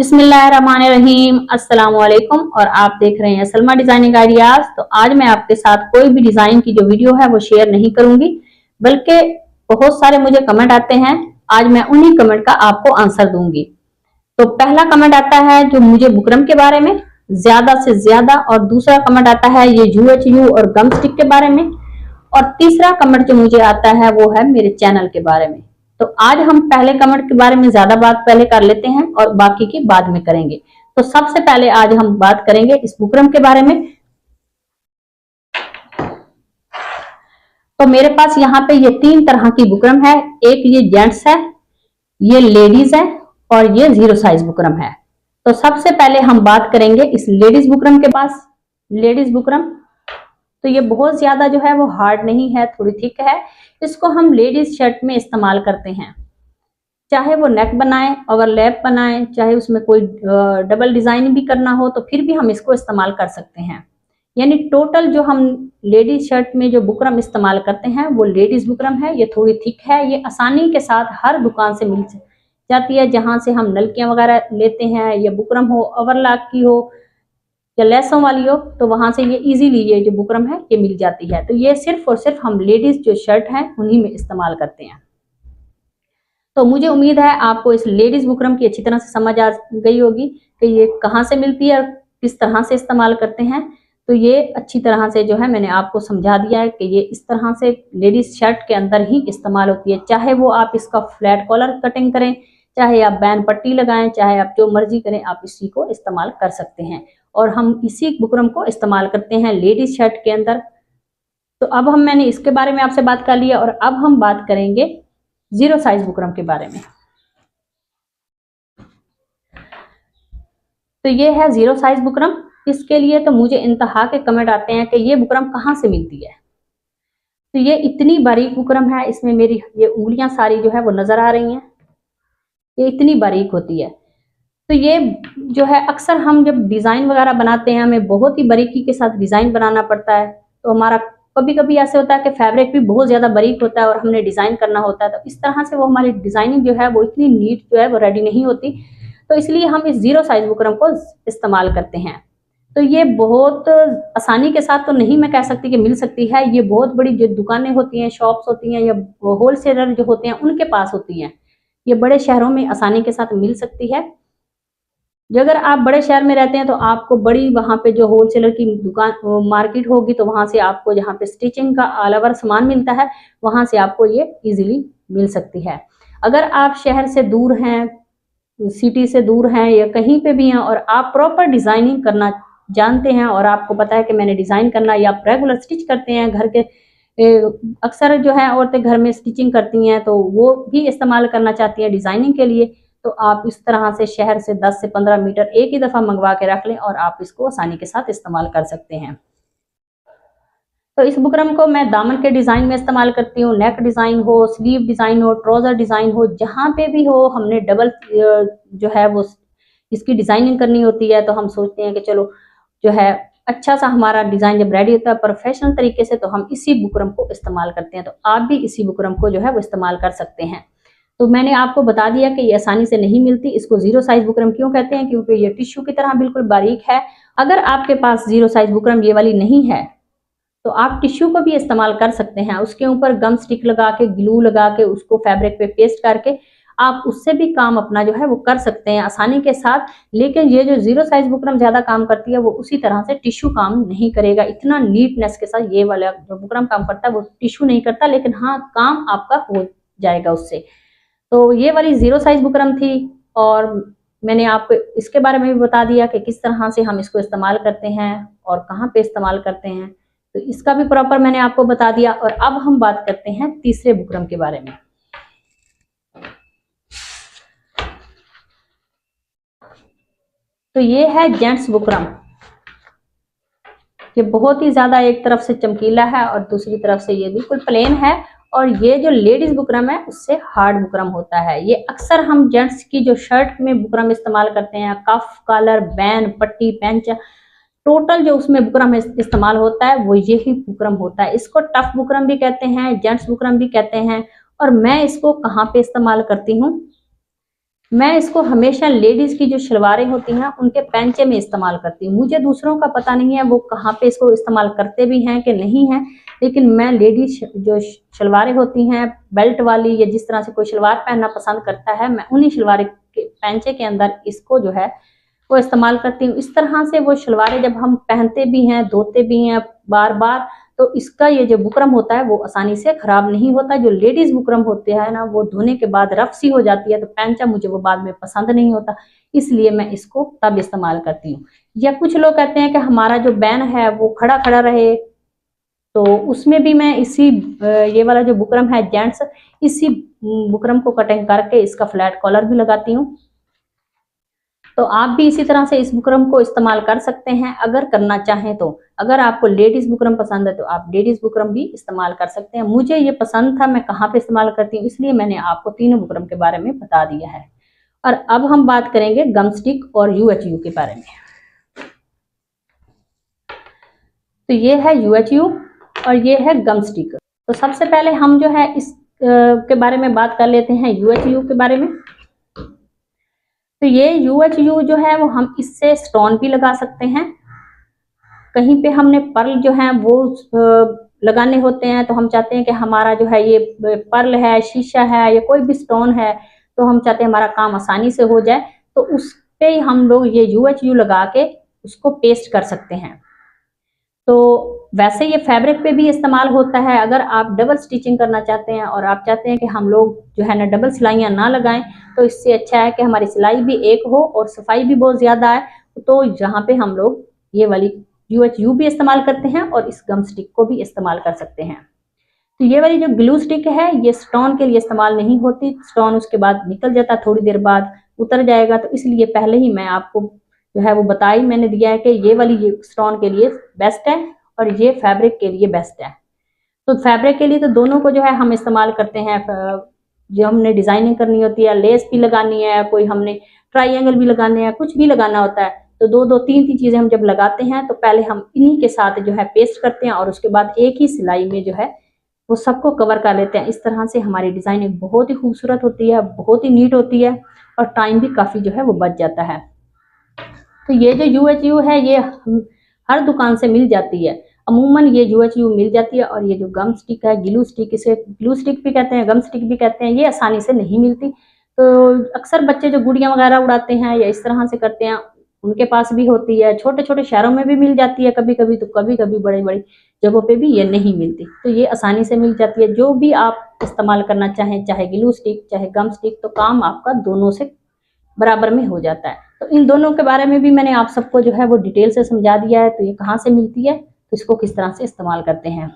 बिस्मिल्लाहिर्रहमानिर्रहीम, अस्सलाम वालेकुम। और आप देख रहे हैं सलमा डिजाइनिंग आइडियाज। तो आज मैं आपके साथ कोई भी डिजाइन की जो वीडियो है वो शेयर नहीं करूंगी, बल्कि बहुत सारे मुझे कमेंट आते हैं। आज मैं उन्हीं कमेंट का आपको आंसर दूंगी। तो पहला कमेंट आता है जो मुझे बुकरम के बारे में ज्यादा से ज्यादा, और दूसरा कमेंट आता है ये UHU और गम स्टिक के बारे में, और तीसरा कमेंट जो मुझे आता है वो है मेरे चैनल के बारे में। तो आज हम पहले कमेंट के बारे में ज्यादा बात पहले कर लेते हैं और बाकी की बाद में करेंगे। तो सबसे पहले आज हम बात करेंगे इस बुकरम के बारे में। तो मेरे पास यहाँ पे ये 3 तरह की बुकरम है। एक ये जेंट्स है, ये लेडीज है, और ये 0 साइज बुकरम है। तो सबसे पहले हम बात करेंगे इस लेडीज बुकरम के पास। लेडीज बुकरम तो ये बहुत ज्यादा जो है वो हार्ड नहीं है, थोड़ी थिक है। इसको हम लेडीज शर्ट में इस्तेमाल करते हैं, चाहे वो नेक बनाए, ओवरलैप बनाए, चाहे उसमें कोई डबल डिजाइन भी करना हो तो फिर भी हम इसको इस्तेमाल कर सकते हैं। यानी टोटल जो हम लेडीज शर्ट में जो बुकरम इस्तेमाल करते हैं वो लेडीज बुकरम है। ये थोड़ी थिक है, ये आसानी के साथ हर दुकान से मिल जाती है। जहां से हम नलकियां वगैरह लेते हैं, या बुकरम हो ओवरलॉक की हो या लेसों वाली हो, तो वहां से ये इजीली ये जो बुकरम है ये मिल जाती है। तो ये सिर्फ और सिर्फ हम लेडीज जो शर्ट है उन्हीं में इस्तेमाल करते हैं। तो मुझे उम्मीद है आपको इस लेडीज बुकरम की अच्छी तरह से समझ आ गई होगी कि ये कहाँ से मिलती है और किस तरह से इस्तेमाल करते हैं। तो ये अच्छी तरह से जो है मैंने आपको समझा दिया है कि ये इस तरह से लेडीज शर्ट के अंदर ही इस्तेमाल होती है। चाहे वो आप इसका फ्लैट कॉलर कटिंग करें, चाहे आप बैन पट्टी लगाएं, चाहे आप जो मर्जी करें, आप इसी को इस्तेमाल कर सकते हैं। और हम इसी बुकरम को इस्तेमाल करते हैं लेडीज शर्ट के अंदर। तो अब मैंने इसके बारे में आपसे बात कर लिया, और अब हम बात करेंगे 0 साइज बुकरम के बारे में। तो ये है 0 साइज बुकरम। इसके लिए तो मुझे इंतहा के कमेंट आते हैं कि ये बुकरम कहाँ से मिलती है। तो ये इतनी बारीक बुकरम है, इसमें मेरी ये उंगलियां सारी जो है वो नजर आ रही हैं, ये इतनी बारीक होती है। तो ये जो है अक्सर हम जब डिजाइन वगैरह बनाते हैं, हमें बहुत ही बारीकी के साथ डिजाइन बनाना पड़ता है। तो हमारा कभी कभी ऐसे होता है कि फैब्रिक भी बहुत ज्यादा बारीक होता है और हमने डिजाइन करना होता है, तो इस तरह से वो हमारी डिजाइनिंग जो है वो इतनी नीट जो है वो रेडी नहीं होती। तो इसलिए हम इस 0 साइज बुकरम को इस्तेमाल करते हैं। तो ये बहुत आसानी के साथ तो नहीं मैं कह सकती कि मिल सकती है, ये बहुत बड़ी जो दुकानें होती हैं, शॉप्स होती हैं, या होलसेलर जो होते हैं उनके पास होती हैं। ये बड़े शहरों में आसानी के साथ मिल सकती है। जो अगर आप बड़े शहर में रहते हैं तो आपको बड़ी वहाँ पे जो होलसेलर की दुकान मार्केट होगी, तो वहाँ से आपको जहाँ पे स्टिचिंग का ऑल ओवर सामान मिलता है वहाँ से आपको ये इजीली मिल सकती है। अगर आप शहर से दूर हैं, सिटी से दूर हैं, या कहीं पे भी हैं, और आप प्रॉपर डिजाइनिंग करना जानते हैं, और आपको पता है कि मैंने डिजाइन करना, या आप रेगुलर स्टिच करते हैं घर के, अक्सर जो है औरतें घर में स्टिचिंग करती हैं तो वो भी इस्तेमाल करना चाहती हैं डिजाइनिंग के लिए, तो आप इस तरह से शहर से 10 से 15 मीटर एक ही दफा मंगवा के रख लें और आप इसको आसानी के साथ इस्तेमाल कर सकते हैं। तो इस बुकरम को मैं दामन के डिजाइन में इस्तेमाल करती हूँ। नेक डिजाइन हो, स्लीव डिजाइन हो, ट्राउजर डिजाइन हो, जहां पे भी हो, हमने डबल जो है वो इसकी डिजाइनिंग करनी होती है, तो हम सोचते हैं कि चलो जो है अच्छा सा हमारा डिजाइन जब रेडी होता है प्रोफेशनल तरीके से, तो हम इसी बुकरम को इस्तेमाल करते हैं। तो आप भी इसी बुकरम को जो है वो इस्तेमाल कर सकते हैं। तो मैंने आपको बता दिया कि ये आसानी से नहीं मिलती। इसको 0 साइज बुकरम क्यों कहते हैं, क्योंकि ये टिश्यू की तरह बिल्कुल बारीक है। अगर आपके पास 0 साइज बुकरम ये वाली नहीं है तो आप टिश्यू को भी इस्तेमाल कर सकते हैं। उसके ऊपर गम स्टिक लगा के, ग्लू लगा के, उसको फैब्रिक पे पेस्ट करके आप उससे भी काम अपना जो है वो कर सकते हैं आसानी के साथ। लेकिन ये जो 0 साइज बुकरम ज्यादा काम करती है, वो उसी तरह से टिश्यू काम नहीं करेगा। इतना नीटनेस के साथ ये वाला जो बुकरम काम करता है वो टिश्यू नहीं करता, लेकिन हाँ काम आपका हो जाएगा उससे। तो ये वाली 0 साइज बुकरम थी, और मैंने आपको इसके बारे में भी बता दिया कि किस तरह से हम इसको इस्तेमाल करते हैं और कहाँ पे इस्तेमाल करते हैं। तो इसका भी प्रॉपर मैंने आपको बता दिया। और अब हम बात करते हैं तीसरे बुकरम के बारे में। तो ये है जेंट्स बुकरम। ये बहुत ही ज्यादा एक तरफ से चमकीला है और दूसरी तरफ से ये बिल्कुल प्लेन है। और ये जो लेडीज बुकरम है उससे हार्ड बुकरम होता है। ये अक्सर हम जेंट्स की जो शर्ट में बुकरम इस्तेमाल करते हैं, कफ, कॉलर, बैन, पट्टी, पेंच, टोटल जो उसमें बुकरम इस्तेमाल होता है वो यही बुकरम होता है। इसको टफ बुकरम भी कहते हैं, जेंट्स बुकरम भी कहते हैं। और मैं इसको कहाँ पे इस्तेमाल करती हूँ, मैं इसको हमेशा लेडीज की जो शलवारें होती हैं उनके पैंचे में इस्तेमाल करती हूँ। मुझे दूसरों का पता नहीं है वो कहाँ पे इसको इस्तेमाल करते भी हैं कि नहीं है, लेकिन मैं लेडीज जो शलवारें होती हैं बेल्ट वाली या जिस तरह से कोई शलवार पहनना पसंद करता है, मैं उन्हीं शलवार के पैंचे के अंदर इसको जो है वो इस्तेमाल करती हूँ। इस तरह से वो शलवारें जब हम पहनते भी हैं, धोते भी हैं बार बार, तो इसका ये जो बुकरम होता है वो आसानी से खराब नहीं होता। जो लेडीज बुकरम होते हैं ना, वो धोने के बाद रफ सी हो जाती है, तो पैंचा मुझे वो बाद में पसंद नहीं होता, इसलिए मैं इसको तब इस्तेमाल करती हूँ। या कुछ लोग कहते हैं कि हमारा जो बैन है वो खड़ा खड़ा रहे, तो उसमें भी मैं इसी ये वाला जो बुकरम है जेंट्स, इसी बुकरम को कटिंग करके इसका फ्लैट कॉलर भी लगाती हूँ। तो आप भी इसी तरह से इस बुकरम को इस्तेमाल कर सकते हैं अगर करना चाहें तो। अगर आपको लेडीज बुकरम पसंद है तो आप लेडीज बुकरम भी इस्तेमाल कर सकते हैं। मुझे ये पसंद था, मैं कहाँ पे इस्तेमाल करती हूँ, इसलिए मैंने आपको तीनों बुकरम के बारे में बता दिया है। और अब हम बात करेंगे गम स्टिक और UHU के बारे में। तो ये है UHU और ये है गम स्टिक। तो सबसे पहले हम जो है इस के बारे में बात कर लेते हैं, UHU के बारे में। तो ये UHU जो है वो हम इससे स्टोन भी लगा सकते हैं। कहीं पे हमने पर्ल जो है वो लगाने होते हैं, तो हम चाहते हैं कि हमारा जो है ये पर्ल है, शीशा है या कोई भी स्टोन है, तो हम चाहते हैं हमारा काम आसानी से हो जाए, तो उस पे हम लोग ये UHU लगा के उसको पेस्ट कर सकते हैं। तो वैसे ये फैब्रिक पे भी इस्तेमाल होता है। अगर आप डबल स्टिचिंग करना चाहते हैं और आप चाहते हैं कि हम लोग जो है ना डबल सिलाइयाँ ना लगाएं, तो इससे अच्छा है कि हमारी सिलाई भी एक हो और सफाई भी बहुत ज़्यादा है। तो यहाँ पे हम लोग ये वाली UHU भी इस्तेमाल करते हैं और इस गम स्टिक को भी इस्तेमाल कर सकते हैं। तो ये वाली जो ग्लू स्टिक है ये स्टोन के लिए इस्तेमाल नहीं होती, स्टोन उसके बाद निकल जाता, थोड़ी देर बाद उतर जाएगा, तो इसलिए पहले ही मैं आपको जो है वो बता ही मैंने दिया है कि ये वाली स्टोन के लिए बेस्ट है और ये फैब्रिक के लिए बेस्ट है। तो फैब्रिक के लिए तो दोनों को जो है हम इस्तेमाल करते हैं। जो हमने डिजाइनिंग करनी होती है, लेस भी लगानी है, कोई हमने ट्राइंगल भी लगाने हैं, कुछ भी लगाना होता है, तो दो दो तीन तीन चीजें हम जब लगाते हैं तो पहले हम इन्हीं के साथ जो है पेस्ट करते हैं और उसके बाद एक ही सिलाई में जो है वो सबको कवर कर लेते हैं। इस तरह से हमारी डिजाइनिंग बहुत ही खूबसूरत होती है, बहुत ही नीट होती है और टाइम भी काफी जो है वो बच जाता है। तो ये जो UHU है ये हर दुकान से मिल जाती है, अमूमन ये UHU मिल जाती है। और ये जो गम स्टिक है, ग्लू स्टिक, इसे ग्लू स्टिक भी कहते हैं, गम स्टिक भी कहते हैं, ये आसानी से नहीं मिलती। तो अक्सर बच्चे जो गुड़ियाँ वगैरह उड़ाते हैं या इस तरह से करते हैं, उनके पास भी होती है। छोटे छोटे शहरों में भी मिल जाती है कभी कभी, तो कभी कभी बड़ी बड़ी जगहों पे भी ये नहीं मिलती, तो ये आसानी से मिल जाती है। जो भी आप इस्तेमाल करना चाहें, चाहे ग्लू स्टिक चाहे गम स्टिक, तो काम आपका दोनों से बराबर में हो जाता है। तो इन दोनों के बारे में भी मैंने आप सबको जो है वो डिटेल से समझा दिया है। तो ये कहाँ से मिलती है, तो इसको किस तरह से इस्तेमाल करते हैं।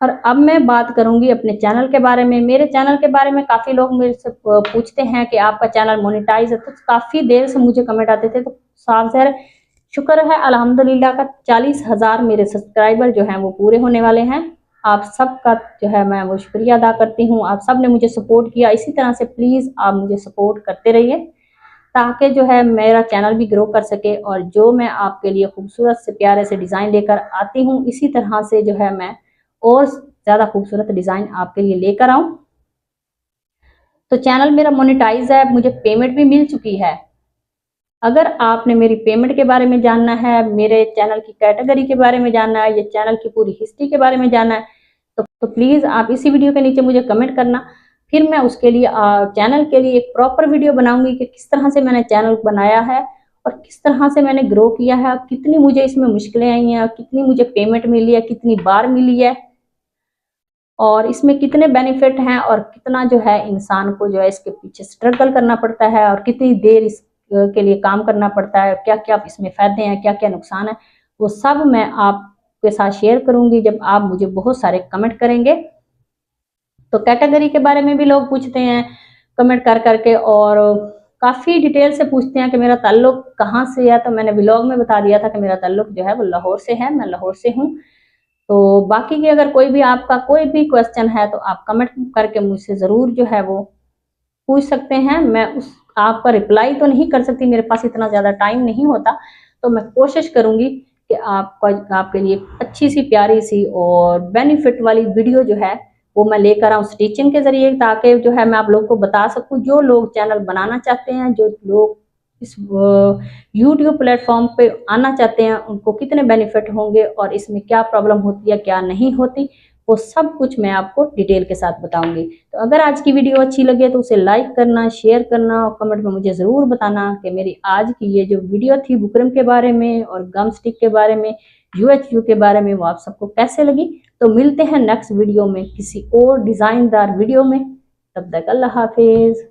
और अब मैं बात करूंगी अपने चैनल के बारे में। मेरे चैनल के बारे में काफ़ी लोग मेरे से पूछते हैं कि आपका चैनल मोनेटाइज है, तो काफ़ी देर से मुझे कमेंट आते थे। तो साफ ज़ाहिर शुक्र है अल्हम्दुलिल्लाह का 40,000 मेरे सब्सक्राइबर जो हैं वो पूरे होने वाले हैं। आप सबका जो है मैं वो शुक्रिया अदा करती हूँ। आप सब ने मुझे सपोर्ट किया, इसी तरह से प्लीज़ आप मुझे सपोर्ट करते रहिए ताकि जो है मेरा चैनल भी ग्रो कर सके। और जो मैं आपके लिए खूबसूरत से प्यारे से डिज़ाइन लेकर आती हूँ, इसी तरह से जो है मैं और ज़्यादा खूबसूरत डिज़ाइन आपके लिए लेकर आऊँ। तो चैनल मेरा मोनेटाइज है, मुझे पेमेंट भी मिल चुकी है। अगर आपने मेरी पेमेंट के बारे में जानना है, मेरे चैनल की कैटेगरी के बारे में जानना है, या चैनल की पूरी हिस्ट्री के बारे में जानना है, तो प्लीज़ आप इसी वीडियो के नीचे मुझे कमेंट करना। फिर मैं उसके लिए चैनल के लिए एक प्रॉपर वीडियो बनाऊंगी कि किस तरह से मैंने चैनल बनाया है और किस तरह से मैंने ग्रो किया है, कितनी मुझे इसमें मुश्किलें आई हैं, कितनी मुझे पेमेंट मिली है, कितनी बार मिली है, और इसमें कितने बेनिफिट हैं और कितना जो है इंसान को जो है इसके पीछे स्ट्रगल करना पड़ता है और कितनी देर इसके लिए काम करना पड़ता है, क्या क्या इसमें फ़ायदे हैं, क्या क्या नुकसान है, वो सब मैं आपके साथ शेयर करूंगी जब आप मुझे बहुत सारे कमेंट करेंगे। तो कैटेगरी के बारे में भी लोग पूछते हैं कमेंट कर करके, और काफ़ी डिटेल से पूछते हैं कि मेरा ताल्लुक कहाँ से है। तो मैंने व्लॉग में बता दिया था कि मेरा ताल्लुक जो है वो लाहौर से है, मैं लाहौर से हूँ। तो बाकी की अगर कोई भी आपका कोई भी क्वेश्चन है तो आप कमेंट करके मुझसे ज़रूर जो है वो पूछ सकते हैं। मैं उस आपका रिप्लाई तो नहीं कर सकती, मेरे पास इतना ज़्यादा टाइम नहीं होता, तो मैं कोशिश करूँगी कि आपके लिए अच्छी सी प्यारी सी और बेनिफिट वाली वीडियो जो है वो मैं लेकर आऊँ स्टिचिंग के जरिए, ताकि जो है मैं आप लोग को बता सकूँ। जो लोग चैनल बनाना चाहते हैं, जो लोग इस यूट्यूब प्लेटफॉर्म पे आना चाहते हैं, उनको कितने बेनिफिट होंगे और इसमें क्या प्रॉब्लम होती है, क्या नहीं होती, वो सब कुछ मैं आपको डिटेल के साथ बताऊंगी। तो अगर आज की वीडियो अच्छी लगे तो उसे लाइक करना, शेयर करना और कमेंट में मुझे ज़रूर बताना कि मेरी आज की ये जो वीडियो थी बुकरम के बारे में और गम स्टिक के बारे में, UHU के बारे में, वो आप सबको कैसे लगी। तो मिलते हैं नेक्स्ट वीडियो में किसी और डिज़ाइनदार वीडियो में। तब तक अल्लाह हाफिज़।